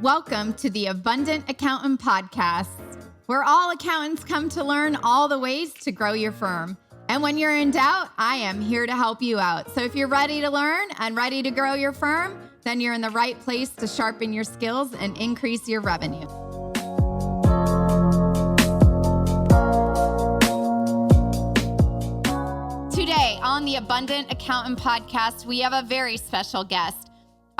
Welcome to the Abundant Accountant Podcast, where all accountants come to learn all the ways to grow your firm. And when you're in doubt, I am here to help you out. So if you're ready to learn and ready to grow your firm, then you're in the right place to sharpen your skills and increase your revenue. Today on the Abundant Accountant Podcast, we have a very special guest.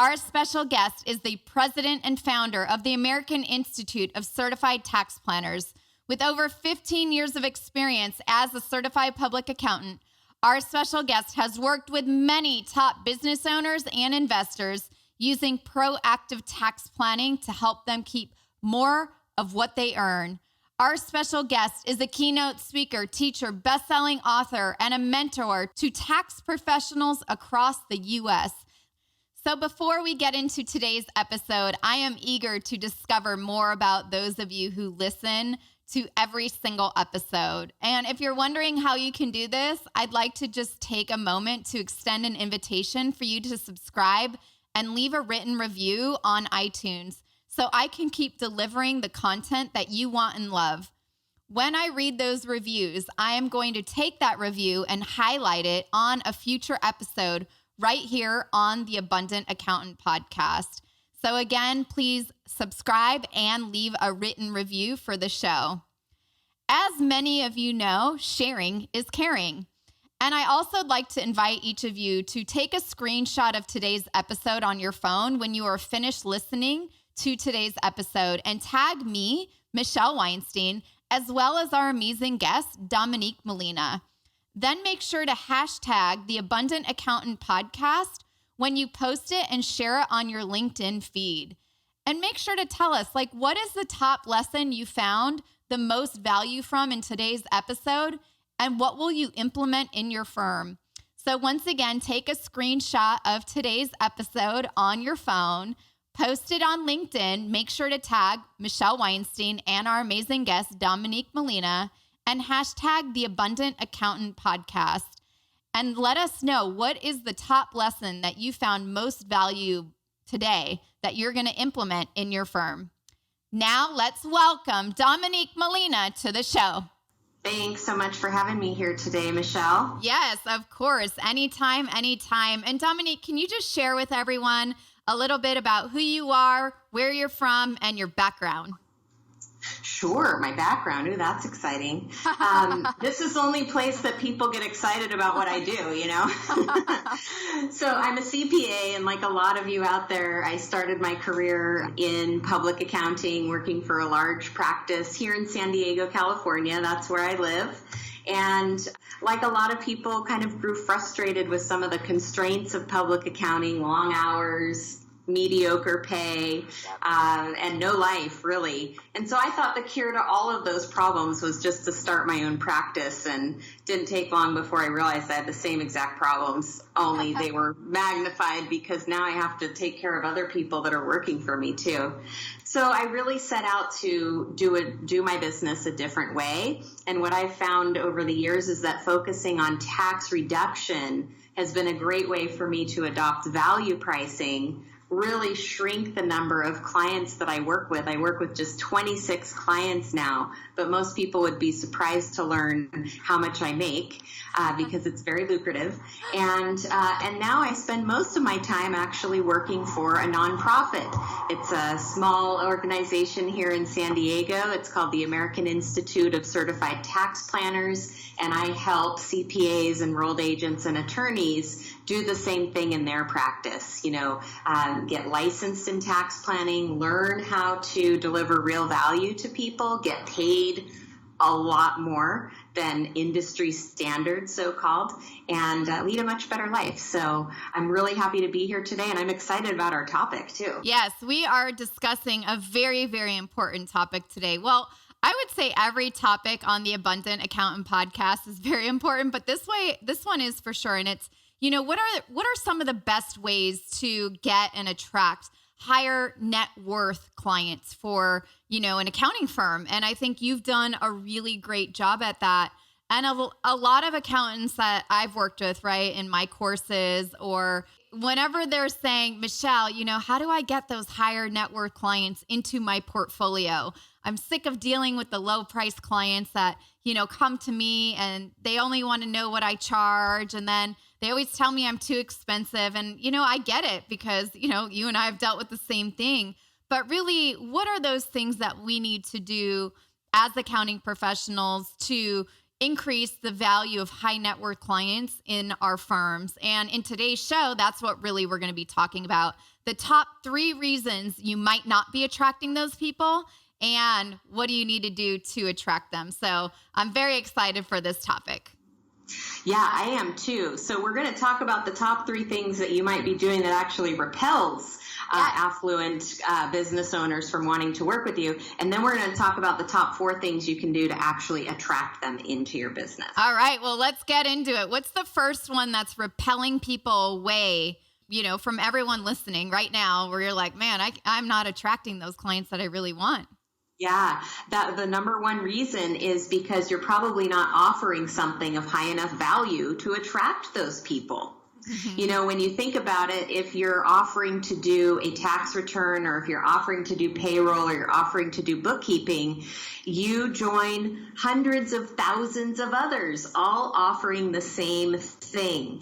Our special guest is the president and founder of the American Institute of Certified Tax Planners. With over 15 years of experience as a certified public accountant, our special guest has worked with many top business owners and investors using proactive tax planning to help them keep more of what they earn. Our special guest is a keynote speaker, teacher, best-selling author, and a mentor to tax professionals across the U.S. So before we get into today's episode, I am eager to discover more about those of you who listen to every single episode. And if you're wondering how you can do this, I'd like to just take a moment to extend an invitation for you to subscribe and leave a written review on iTunes so I can keep delivering the content that you want and love. When I read those reviews, I am going to take that review and highlight it on a future episode right here on the Abundant Accountant Podcast. So again, please subscribe and leave a written review for the show. As many of you know, sharing is caring. And I also like to invite each of you to take a screenshot of today's episode on your phone when you are finished listening to today's episode and tag me, Michelle Weinstein, as well as our amazing guest, Dominique Molina. Then make sure to hashtag the Abundant Accountant Podcast when you post it and share it on your LinkedIn feed. And make sure to tell us, what is the top lesson you found the most value from in today's episode, and what will you implement in your firm? So once again, take a screenshot of today's episode on your phone, post it on LinkedIn, make sure to tag Michelle Weinstein and our amazing guest, Dominique Molina, and hashtag the Abundant Accountant Podcast. And let us know, what is the top lesson that you found most value today that you're going to implement in your firm? Now let's welcome Dominique Molina to the show. Thanks so much for having me here today, Michelle. Yes, of course. Anytime, anytime. And Dominique, can you just share with everyone a little bit about who you are, where you're from, and your background? Sure, my background. Ooh, that's exciting. This is the only place that people get excited about what I do, So I'm a CPA, and like a lot of you out there, I started my career in public accounting, working for a large practice here in San Diego, California. That's where I live. And like a lot of people, kind of grew frustrated with some of the constraints of public accounting, long hours, mediocre pay, and no life, really. And so I thought the cure to all of those problems was just to start my own practice, and didn't take long before I realized I had the same exact problems, only they were magnified because now I have to take care of other people that are working for me too. So I really set out to do my business a different way. And what I've found over the years is that focusing on tax reduction has been a great way for me to adopt value pricing, really shrink the number of clients that I work with. I work with just 26 clients now, but most people would be surprised to learn how much I make because it's very lucrative. And now I spend most of my time actually working for a nonprofit. It's a small organization here in San Diego. It's called the American Institute of Certified Tax Planners, and I help CPAs, enrolled agents, and attorneys do the same thing in their practice, get licensed in tax planning, learn how to deliver real value to people, get paid a lot more than industry standard, so-called, and lead a much better life. So I'm really happy to be here today, and I'm excited about our topic too. Yes, we are discussing a very, very important topic today. Well, I would say every topic on the Abundant Accountant Podcast is very important, but this one is for sure. And it's, what are some of the best ways to get and attract higher net worth clients for, an accounting firm? And I think you've done a really great job at that. And a lot of accountants that I've worked with, right, in my courses or whenever they're saying, Michelle, how do I get those higher net worth clients into my portfolio? I'm sick of dealing with the low price clients that, come to me and they only want to know what I charge. And then they always tell me I'm too expensive. And, I get it because, you and I have dealt with the same thing. But really, what are those things that we need to do as accounting professionals to increase the value of high net worth clients in our firms? And in today's show, that's what really we're going to be talking about. The top 3 reasons you might not be attracting those people, and what do you need to do to attract them? So I'm very excited for this topic. Yeah, I am too. So we're going to talk about the top 3 things that you might be doing that actually repels affluent business owners from wanting to work with you. And then we're going to talk about the top 4 things you can do to actually attract them into your business. All right, well, let's get into it. What's the first one that's repelling people away, from everyone listening right now, where you're like, man, I'm not attracting those clients that I really want? Yeah, the number one reason is because you're probably not offering something of high enough value to attract those people. Mm-hmm. When you think about it, if you're offering to do a tax return, or if you're offering to do payroll, or you're offering to do bookkeeping, you join hundreds of thousands of others all offering the same thing.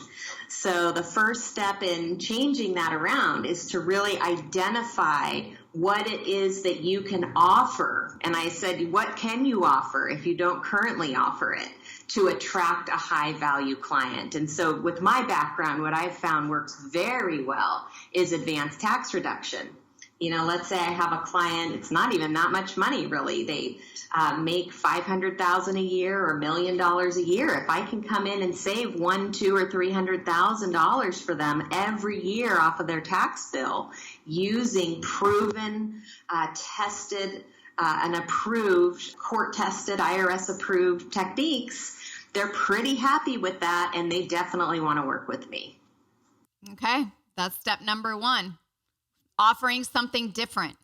So the first step in changing that around is to really identify what it is that you can offer. And I said, what can you offer if you don't currently offer it to attract a high value client? And so with my background, what I've found works very well is advanced tax reduction. Let's say I have a client, it's not even that much money really. They make $500,000 a year or $1 million a year. If I can come in and save $100,000, $200,000, or $300,000 for them every year off of their tax bill using proven, tested, and approved, court-tested, IRS-approved techniques, they're pretty happy with that, and they definitely want to work with me. Okay, that's step number 1. Offering something different.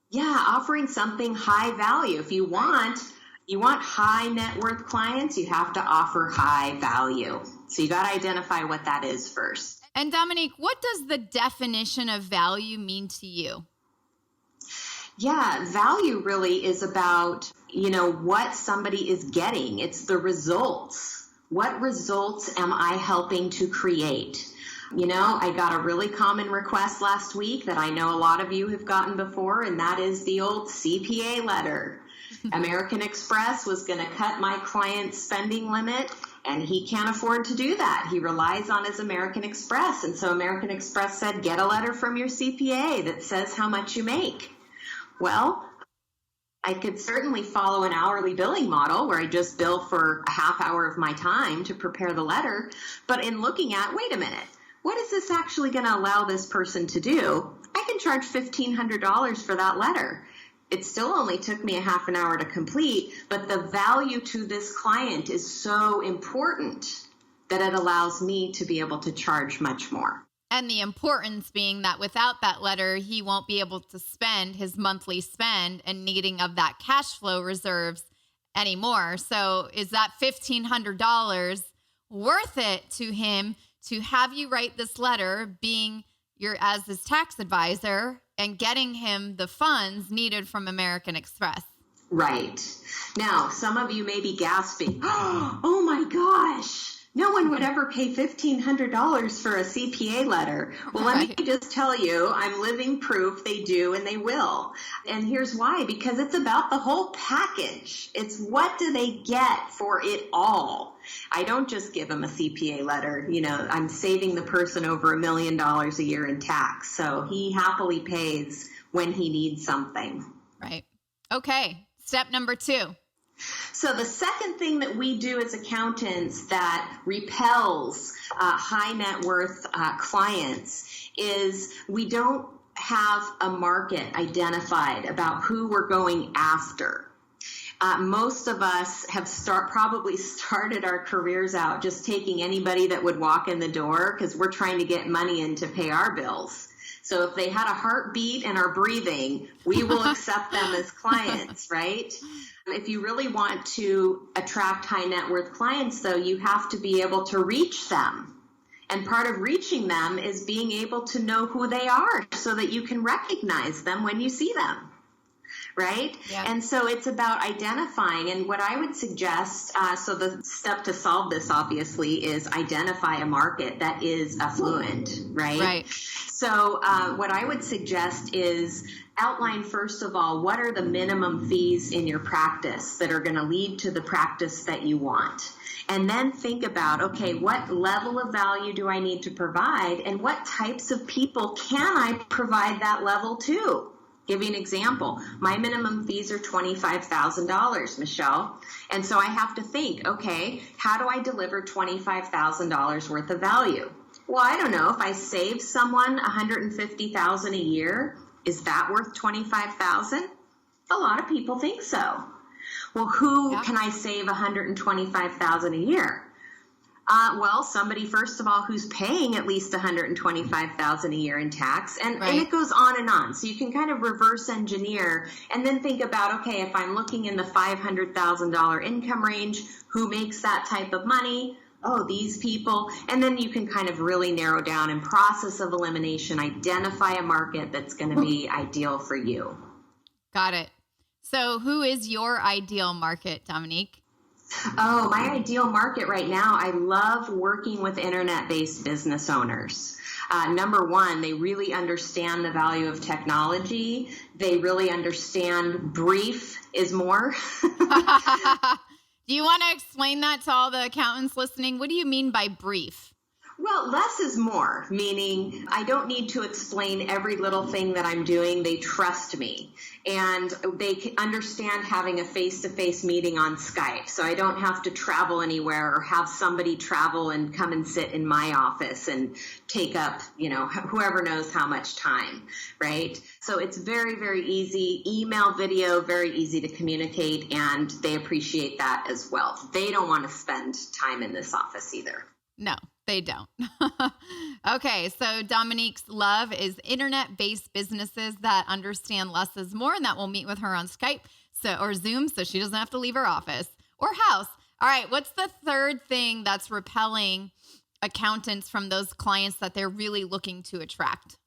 Yeah, offering something high value. If you want high net worth clients, you have to offer high value. So you got to identify what that is first. And Dominique, what does the definition of value mean to you? Yeah, value really is about, what somebody is getting. It's the results. What results am I helping to create? I got a really common request last week that I know a lot of you have gotten before, and that is the old CPA letter. American Express was going to cut my client's spending limit, and he can't afford to do that. He relies on his American Express. And so American Express said, get a letter from your CPA that says how much you make. Well, I could certainly follow an hourly billing model where I just bill for a half hour of my time to prepare the letter. But in looking at, wait a minute, what is this actually going to allow this person to do? I can charge $1,500 for that letter. It still only took me a half an hour to complete, but the value to this client is so important that it allows me to be able to charge much more. And the importance being that without that letter, he won't be able to spend his monthly spend and needing of that cash flow reserves anymore. So is that $1,500 worth it to him to have you write this letter, being as his tax advisor and getting him the funds needed from American Express? Right. Now, some of you may be gasping, oh my gosh, no one would ever pay $1,500 for a CPA letter. Well, let me just tell you, I'm living proof they do and they will. And here's why, because it's about the whole package. It's what do they get for it all? I don't just give them a CPA letter. I'm saving the person over $1 million a year in tax. So he happily pays when he needs something. Right. Okay. Step number 2. So the second thing that we do as accountants that repels high net worth clients is we don't have a market identified about who we're going after. Most of us have probably started our careers out just taking anybody that would walk in the door because we're trying to get money in to pay our bills. So if they had a heartbeat and are breathing, we will accept them as clients, right? If you really want to attract high net worth clients, though, you have to be able to reach them. And part of reaching them is being able to know who they are so that you can recognize them when you see them. Right? Yeah. And so it's about identifying. And what I would suggest, so the step to solve this obviously is identify a market that is affluent, right? Right. So what I would suggest is outline, first of all, what are the minimum fees in your practice that are going to lead to the practice that you want? And then think about, okay, what level of value do I need to provide, and what types of people can I provide that level to? Give you an example. My minimum fees are $25,000, Michelle. And so I have to think, okay, how do I deliver $25,000 worth of value? Well, I don't know. If I save someone $150,000 a year, is that worth $25,000? A lot of people think so. Well, who can I save $125,000 a year? Well, somebody, first of all, who's paying at least $125,000 a year in tax, and it goes on and on. So you can kind of reverse engineer and then think about, okay, if I'm looking in the $500,000 income range, who makes that type of money? Oh, these people. And then you can kind of really narrow down and process of elimination, identify a market that's going to be ideal for you. Got it. So who is your ideal market, Dominique? Oh, my ideal market right now, I love working with internet-based business owners. Number one, they really understand the value of technology. They really understand brief is more. Do you want to explain that to all the accountants listening? What do you mean by brief? Well, less is more, meaning I don't need to explain every little thing that I'm doing. They trust me, and they can understand having a face-to-face meeting on Skype. So I don't have to travel anywhere or have somebody travel and come and sit in my office and take up, whoever knows how much time, right? So it's very, very easy. Email, video, very easy to communicate, and they appreciate that as well. They don't want to spend time in this office either. No, they don't. Okay, so Dominique's love is internet-based businesses that understand less is more, and that will meet with her on Skype or Zoom so she doesn't have to leave her office or house. All right, what's the third thing that's repelling accountants from those clients that they're really looking to attract?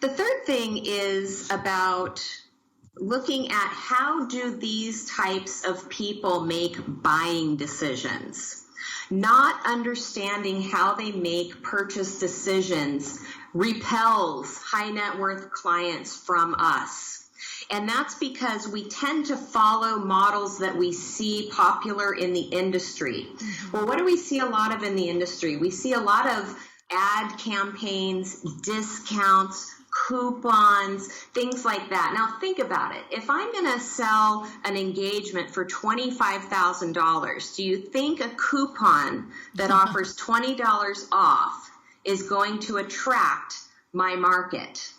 The third thing is about looking at how do these types of people make buying decisions. Not understanding how they make purchase decisions repels high net worth clients from us. And that's because we tend to follow models that we see popular in the industry. Mm-hmm. Well, what do we see a lot of in the industry? We see a lot of ad campaigns, discounts, coupons, things like that. Now think about it. If I'm going to sell an engagement for $25,000, do you think a coupon that offers $20 off is going to attract my market?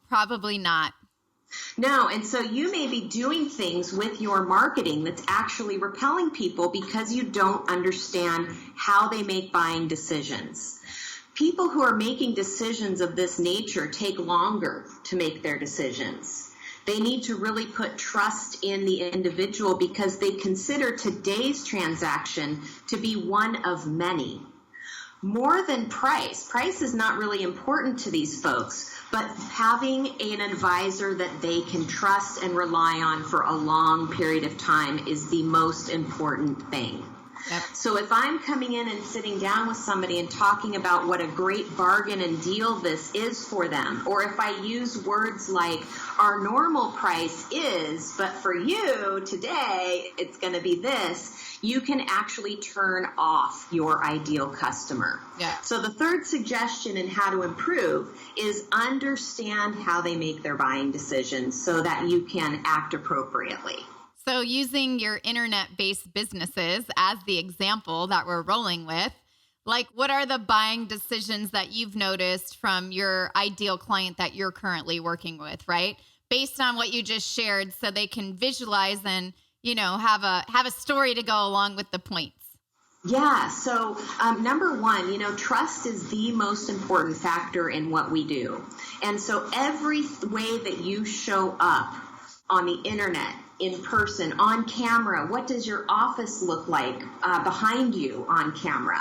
Probably not. No, and so you may be doing things with your marketing that's actually repelling people because you don't understand how they make buying decisions. People who are making decisions of this nature take longer to make their decisions. They need to really put trust in the individual because they consider today's transaction to be one of many. More than price. Price is not really important to these folks, but having an advisor that they can trust and rely on for a long period of time is the most important thing. Yep. So if I'm coming in and sitting down with somebody and talking about what a great bargain and deal this is for them, or if I use words like our normal price is, but for you today, it's going to be this, you can actually turn off your ideal customer. Yeah. So the third suggestion in how to improve is understand how they make their buying decisions so that you can act appropriately. So using your internet-based businesses as the example that we're rolling with, like what are the buying decisions that you've noticed from your ideal client that you're currently working with, right? Based on what you just shared so they can visualize and, have a story to go along with the points. Yeah. So number one, trust is the most important factor in what we do. And so every way that you show up on the internet, in person, on camera, what does your office look like behind you on camera?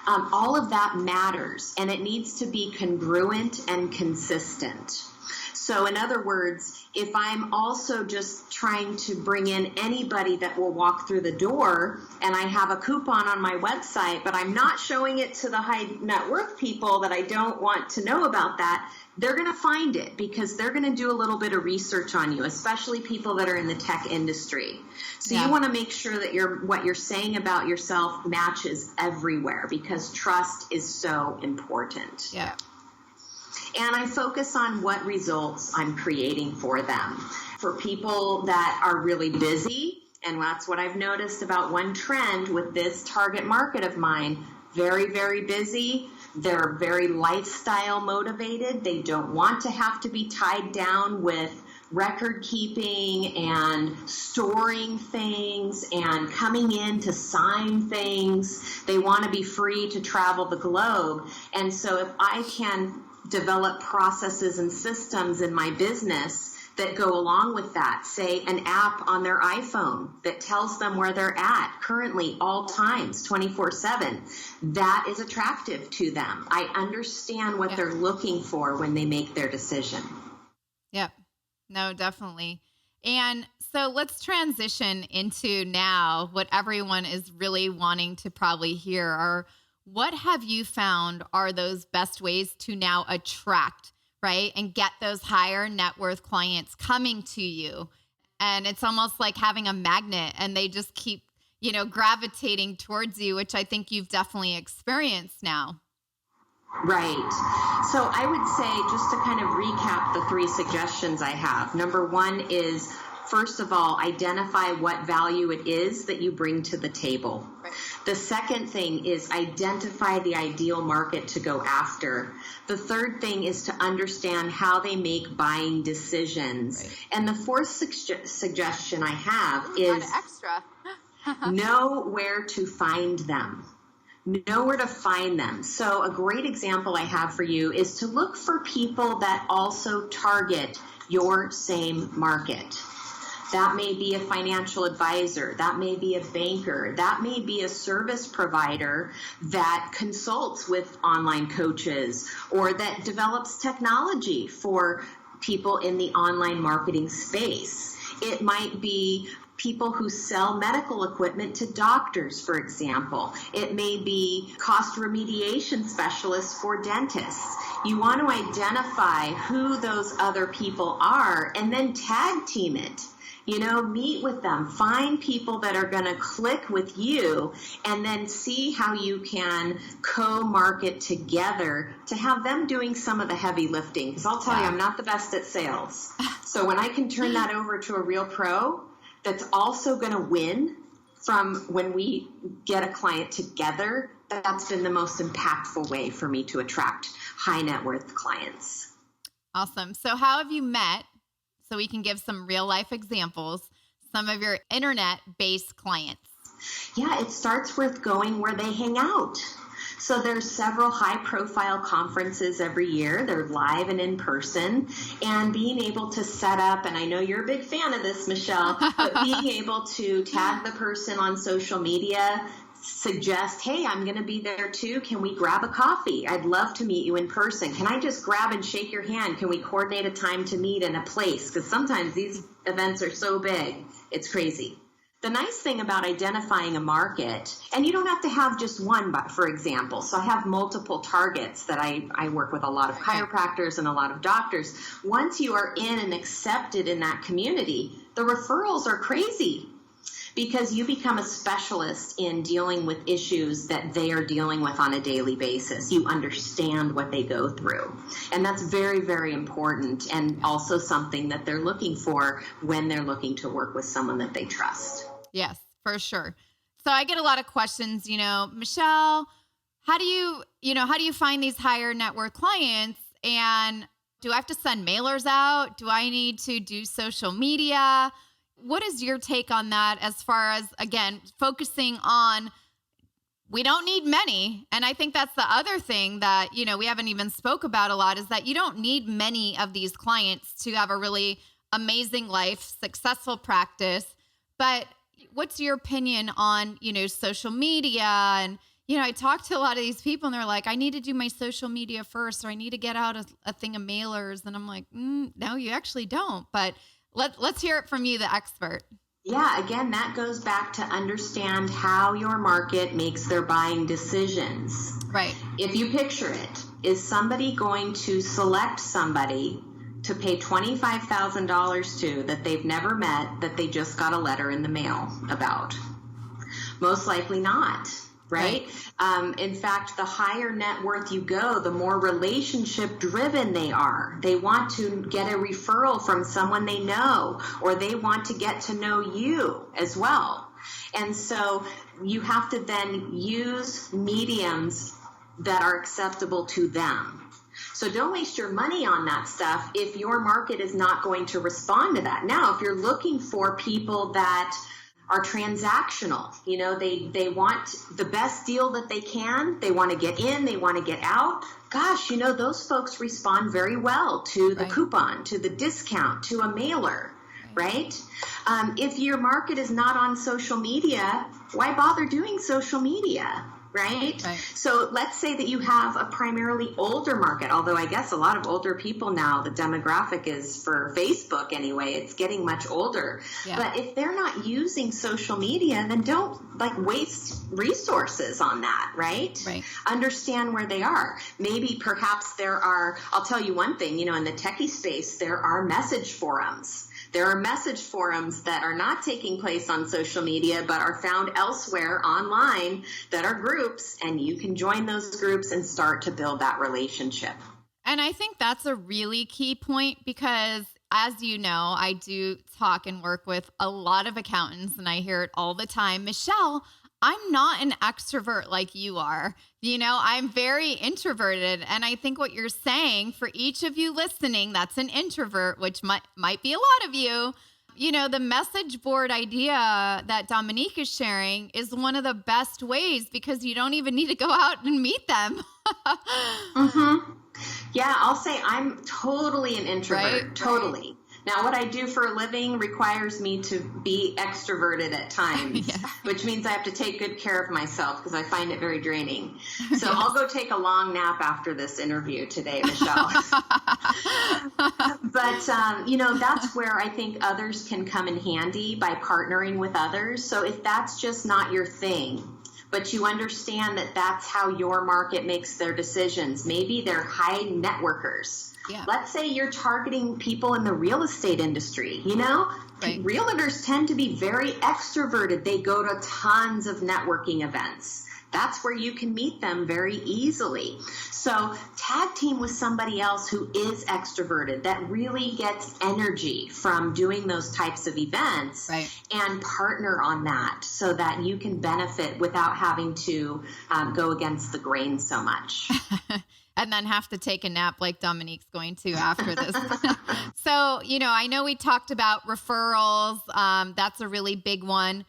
All of that matters, and it needs to be congruent and consistent. So in other words, if I'm also just trying to bring in anybody that will walk through the door, and I have a coupon on my website, but I'm not showing it to the high net worth people that I don't want to know about that, they're going to find it because they're going to do a little bit of research on you, especially people that are in the tech industry. So you want to make sure that what you're saying about yourself matches everywhere, because trust is so important. Yeah. And I focus on what results I'm creating for them. For people that are really busy, and that's what I've noticed about one trend with this target market of mine, very, very busy. They're very lifestyle motivated. They don't want to have to be tied down with record keeping and storing things and coming in to sign things. They want to be free to travel the globe. And so if I can develop processes and systems in my business that go along with that, say an app on their iPhone that tells them where they're at currently all times, 24/7, that is attractive to them. I understand what they're looking for when they make their decision. Yep. No, definitely. And so let's transition into now what everyone is really wanting to probably hear are, what have you found are those best ways to now attract, right, and get those higher net worth clients coming to you? And it's almost like having a magnet, and they just keep, gravitating towards you, which I think you've definitely experienced now. Right. So I would say, just to kind of recap the 3 suggestions I have. Number 1 is, first of all, identify what value it is that you bring to the table. Right. The second thing is identify the ideal market to go after. The third thing is to understand how they make buying decisions. Right. And the fourth suggestion I have is know where to find them. Know where to find them. So a great example I have for you is to look for people that also target your same market. That may be a financial advisor. That may be a banker. That may be a service provider that consults with online coaches or that develops technology for people in the online marketing space. It might be people who sell medical equipment to doctors, for example. It may be cost remediation specialists for dentists. You want to identify who those other people are and then tag team it. Meet with them, find people that are going to click with you, and then see how you can co-market together to have them doing some of the heavy lifting. Because I'll tell you, I'm not the best at sales. So when I can turn that over to a real pro that's also going to win from when we get a client together, that's been the most impactful way for me to attract high net worth clients. Awesome. So how have you met? So we can give some real life examples, some of your internet-based clients. Yeah, it starts with going where they hang out. So there's several high-profile conferences every year. They're live and in person. And being able to set up, and I know you're a big fan of this, Michelle, but being able to tag the person on social media, suggest, hey, I'm going to be there too. Can we grab a coffee? I'd love to meet you in person. Can I just grab and shake your hand? Can we coordinate a time to meet in a place? Because sometimes these events are so big, it's crazy. The nice thing about identifying a market, and you don't have to have just one, for example. So I have multiple targets that I work with a lot of chiropractors and a lot of doctors. Once you are in and accepted in that community, the referrals are crazy, because you become a specialist in dealing with issues that they are dealing with on a daily basis. You understand what they go through. And that's very, very important, and also something that they're looking for when they're looking to work with someone that they trust. Yes, for sure. So I get a lot of questions, Michelle, how do you find these higher net worth clients? And do I have to send mailers out? Do I need to do social media? What is your take on that as far as, again, focusing on, we don't need many. And I think that's the other thing that, we haven't even spoke about a lot, is that you don't need many of these clients to have a really amazing life, successful practice. But what's your opinion on, social media and, I talk to a lot of these people and they're like, I need to do my social media first, or I need to get out a thing of mailers. And I'm like, no, you actually don't. But let's hear it from you, the expert. Yeah, again, that goes back to understand how your market makes their buying decisions. Right. If you picture it, is somebody going to select somebody to pay $25,000 to that they've never met, that they just got a letter in the mail about? Most likely not. Right? In fact, the higher net worth you go, the more relationship driven they are. They want to get a referral from someone they know, or they want to get to know you as well. And so you have to then use mediums that are acceptable to them. So don't waste your money on that stuff if your market is not going to respond to that. Now, if you're looking for people that are transactional, they want the best deal that they can. They want to get in, they want to get out. Gosh, those folks respond very well to the coupon, to the discount, to a mailer, right? If your market is not on social media, why bother doing social media? Right? So let's say that you have a primarily older market, although I guess a lot of older people now, the demographic is for Facebook anyway, it's getting much older. Yeah. But if they're not using social media, then don't waste resources on that, right? Understand where they are. Maybe perhaps I'll tell you one thing, in the techie space, there are message forums. There are message forums that are not taking place on social media, but are found elsewhere online that are groups, and you can join those groups and start to build that relationship. And I think that's a really key point because, as you know, I do talk and work with a lot of accountants, and I hear it all the time. Michelle, I'm not an extrovert like you are. I'm very introverted. And I think what you're saying for each of you listening, that's an introvert, which might be a lot of you. The message board idea that Dominique is sharing is one of the best ways because you don't even need to go out and meet them. Mm-hmm. Yeah, I'll say I'm totally an introvert. Right? Totally. Right. Now, what I do for a living requires me to be extroverted at times, which means I have to take good care of myself because I find it very draining. So I'll go take a long nap after this interview today, Michelle. But, that's where I think others can come in handy by partnering with others. So if that's just not your thing, but you understand that that's how your market makes their decisions, maybe they're high networkers. Yeah. Let's say you're targeting people in the real estate industry, Realtors tend to be very extroverted. They go to tons of networking events. That's where you can meet them very easily. So tag team with somebody else who is extroverted, that really gets energy from doing those types of events, and partner on that so that you can benefit without having to go against the grain so much. And then have to take a nap like Dominique's going to after this. So, I know we talked about referrals. That's a really big one.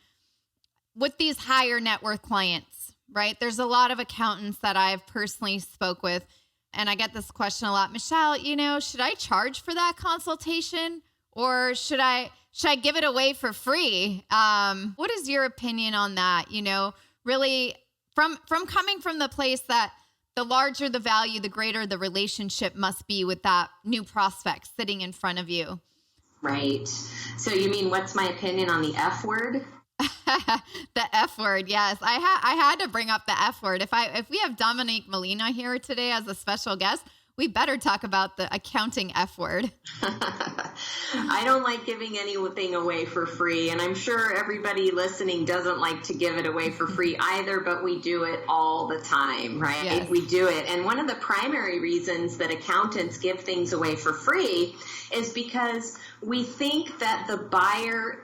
With these higher net worth clients, right? There's a lot of accountants that I've personally spoke with, and I get this question a lot. Michelle, should I charge for that consultation, or should I give it away for free? What is your opinion on that? Really from coming from the place that the larger the value, the greater the relationship must be with that new prospect sitting in front of you. Right. So you mean, what's my opinion on the F word? The F word. Yes. I had to bring up the F word. If we have Dominique Molina here today as a special guest, we better talk about the accounting F word. I don't like giving anything away for free, and I'm sure everybody listening doesn't like to give it away for free either, but we do it all the time, right? Yes. We do it. And one of the primary reasons that accountants give things away for free is because we think that the buyer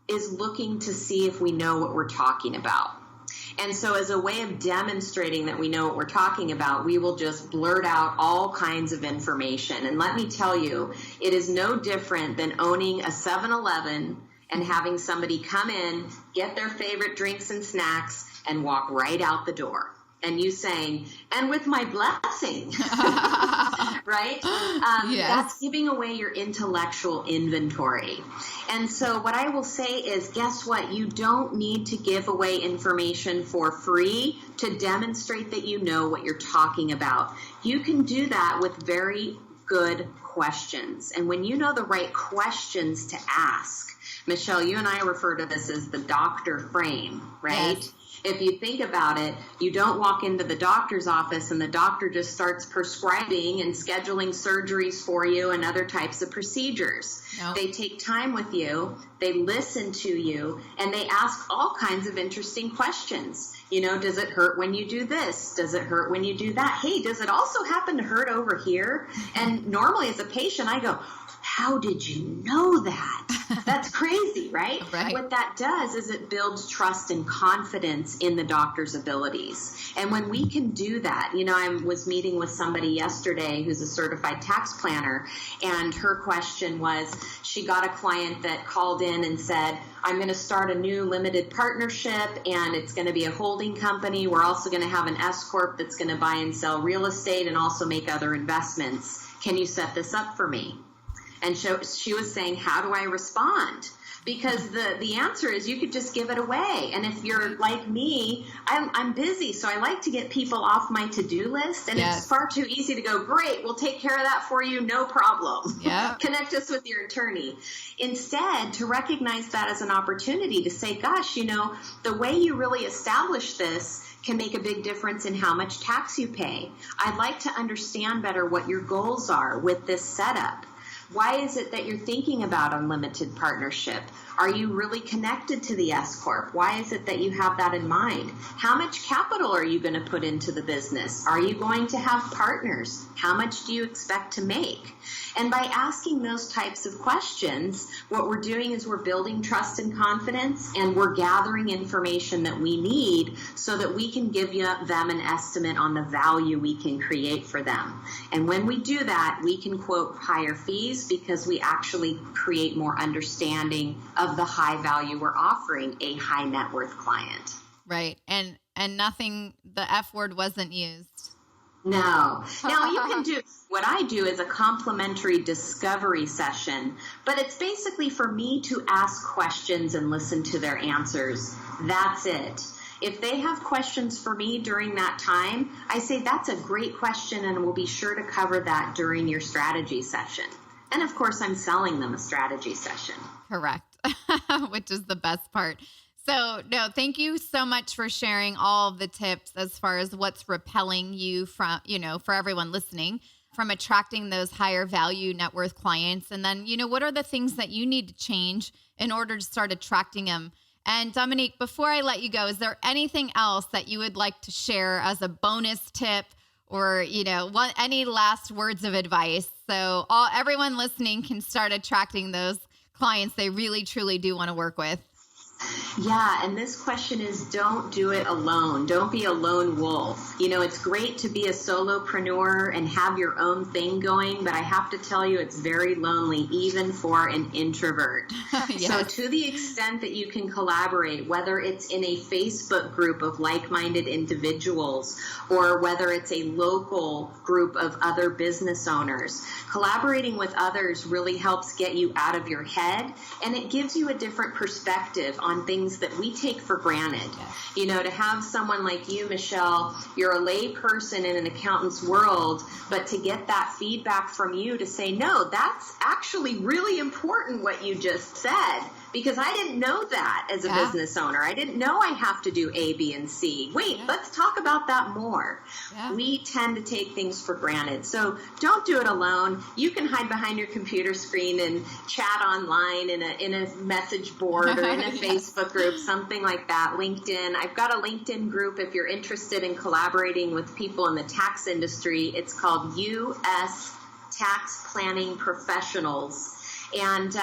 is looking to see if we know what we're talking about. And so as a way of demonstrating that we know what we're talking about, we will just blurt out all kinds of information. And let me tell you, it is no different than owning a 7-Eleven and having somebody come in, get their favorite drinks and snacks, and walk right out the door. and you saying, and with my blessing, right? That's giving away your intellectual inventory. And so what I will say is, guess what? You don't need to give away information for free to demonstrate that you know what you're talking about. You can do that with very good questions. And when you know the right questions to ask, Michelle, you and I refer to this as the doctor frame, right? Yes. If you think about it, you don't walk into the doctor's office and the doctor just starts prescribing and scheduling surgeries for you and other types of procedures. Nope. They take time with you, they listen to you, and they ask all kinds of interesting questions. You know, does it hurt when you do this? Does it hurt when you do that? Hey, does it also happen to hurt over here? And normally as a patient, I go, how did you know that? That's crazy, right? Right? What that does is it builds trust and confidence in the doctor's abilities. And when we can do that, you know, I was meeting with somebody yesterday who's a certified tax planner, and her question was, she got a client that called in and said, I'm going to start a new limited partnership, and it's going to be a holding company. We're also going to have an S-Corp that's going to buy and sell real estate and also make other investments. Can you set this up for me? And she was saying, how do I respond? Because the answer is you could just give it away. And if you're like me, I'm busy, so I like to get people off my to-do list. And It's far too easy to go, great, we'll take care of that for you, no problem. Yeah. Connect us with your attorney. Instead, to recognize that as an opportunity to say, gosh, you know, the way you really establish this can make a big difference in how much tax you pay. I'd like to understand better what your goals are with this setup. Why is it that you're thinking about unlimited partnership? Are you really connected to the S-Corp? Why is it that you have that in mind? How much capital are you going to put into the business? Are you going to have partners? How much do you expect to make? And by asking those types of questions, what we're doing is we're building trust and confidence, and we're gathering information that we need so that we can give them an estimate on the value we can create for them. And when we do that, we can quote higher fees because we actually create more understanding of the high value we're offering a high net worth client. Right. And nothing, the F word wasn't used. No. Now you can do, what I do is a complimentary discovery session, but it's basically for me to ask questions and listen to their answers. That's it. If they have questions for me during that time, I say, that's a great question, and we'll be sure to cover that during your strategy session. And of course, I'm selling them a strategy session. Correct. Which is the best part. So, no, thank you so much for sharing all of the tips as far as what's repelling you from, you know, for everyone listening, from attracting those higher value net worth clients. And then, you know, what are the things that you need to change in order to start attracting them? And Dominique, before I let you go, is there anything else that you would like to share as a bonus tip, or, you know, any last words of advice so everyone listening can start attracting those clients they really, truly do want to work with? Yeah, and this question is, don't do it alone. Don't be a lone wolf. You know, it's great to be a solopreneur and have your own thing going, but I have to tell you, it's very lonely, even for an introvert. Yes. So to the extent that you can collaborate, whether it's in a Facebook group of like-minded individuals or whether it's a local group of other business owners, collaborating with others really helps get you out of your head, and it gives you a different perspective on things that we take for granted. Yes. You know, to have someone like you, Michelle, you're a lay person in an accountant's world, but to get that feedback from you to say, no, that's actually really important what you just said, because I didn't know that as a business owner. I didn't know I have to do A, B, and C. Wait, let's talk about that more. Yeah. We tend to take things for granted. So don't do it alone. You can hide behind your computer screen and chat online in a message board or in a Facebook group, something like that. LinkedIn. I've got a LinkedIn group if you're interested in collaborating with people in the tax industry. It's called U.S. Tax Planning Professionals. And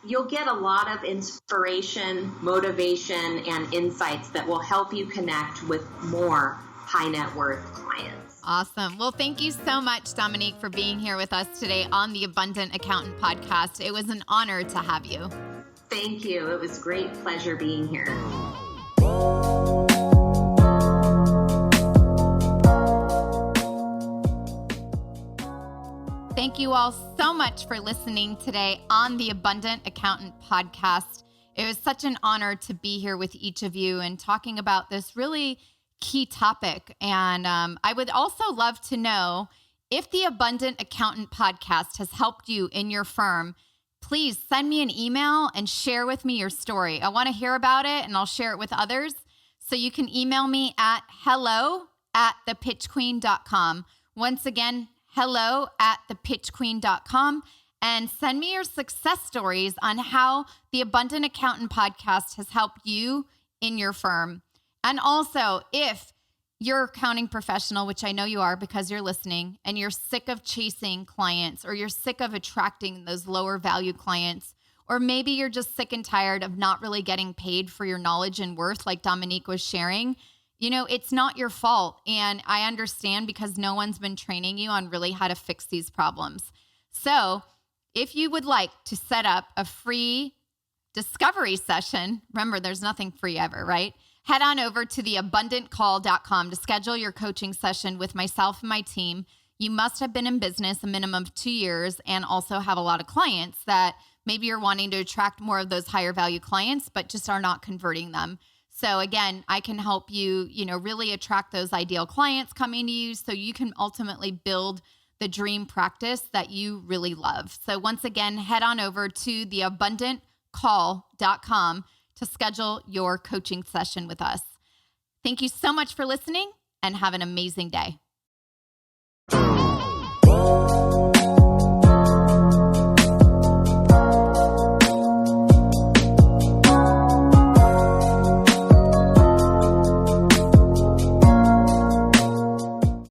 you'll get a lot of inspiration, motivation, and insights that will help you connect with more high net worth clients. Awesome. Well, thank you so much, Dominique, for being here with us today on the Abundant Accountant podcast. It was an honor to have you. Thank you. It was a great pleasure being here. Thank you all so much for listening today on the Abundant Accountant podcast. It was such an honor to be here with each of you and talking about this really key topic. And I would also love to know if the Abundant Accountant podcast has helped you in your firm. Please send me an email and share with me your story. I want to hear about it and I'll share it with others. So you can email me at hello@thepitchqueen.com. Once again, hello@thepitchqueen.com, and send me your success stories on how the Abundant Accountant podcast has helped you in your firm. And also, if you're an accounting professional, which I know you are because you're listening, and you're sick of chasing clients, or you're sick of attracting those lower value clients, or maybe you're just sick and tired of not really getting paid for your knowledge and worth like Dominique was sharing, it's not your fault. And I understand because no one's been training you on really how to fix these problems. So if you would like to set up a free discovery session, remember there's nothing free ever, right? Head on over to theabundantcall.com to schedule your coaching session with myself and my team. You must have been in business a minimum of 2 years and also have a lot of clients that maybe you're wanting to attract more of those higher value clients, but just are not converting them. So again, I can help you, really attract those ideal clients coming to you so you can ultimately build the dream practice that you really love. So once again, head on over to theabundantcall.com to schedule your coaching session with us. Thank you so much for listening and have an amazing day.